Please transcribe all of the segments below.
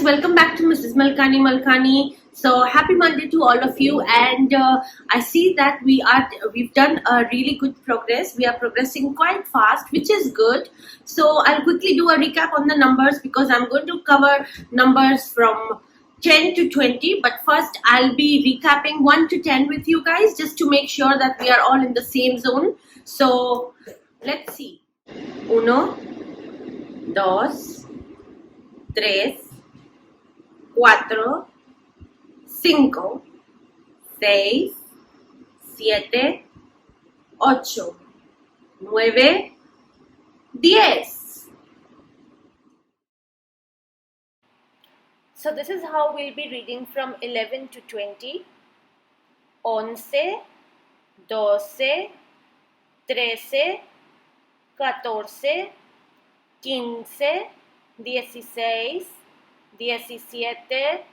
guys, welcome back to Mrs. Malkani. So happy Monday to all of you, and I see that we've done a really good progress. We are progressing quite fast, which is good. So I'll quickly do a recap on the numbers because I'm going to cover numbers from 10 to 20, but first I'll be recapping 1 to 10 with you guys just to make sure that we are all in the same zone. So let's see. Uno, dos, tres, cuatro, cinco, seis, siete, ocho, nueve, 10. So this is how we'll be reading from 11 to 20. Once, doce, trece, catorce, quince, dieciséis, diecisiete,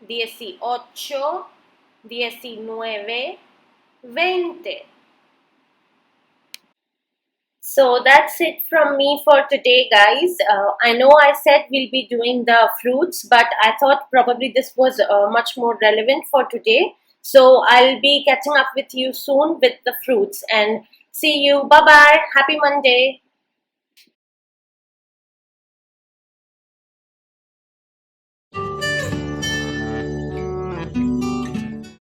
dieciocho, diecinueve, veinte. So that's it from me for today, guys. I know I said we'll be doing the fruits, but I thought probably this was much more relevant for today. So I'll be catching up with you soon with the fruits, and see you. Bye bye. Happy Monday.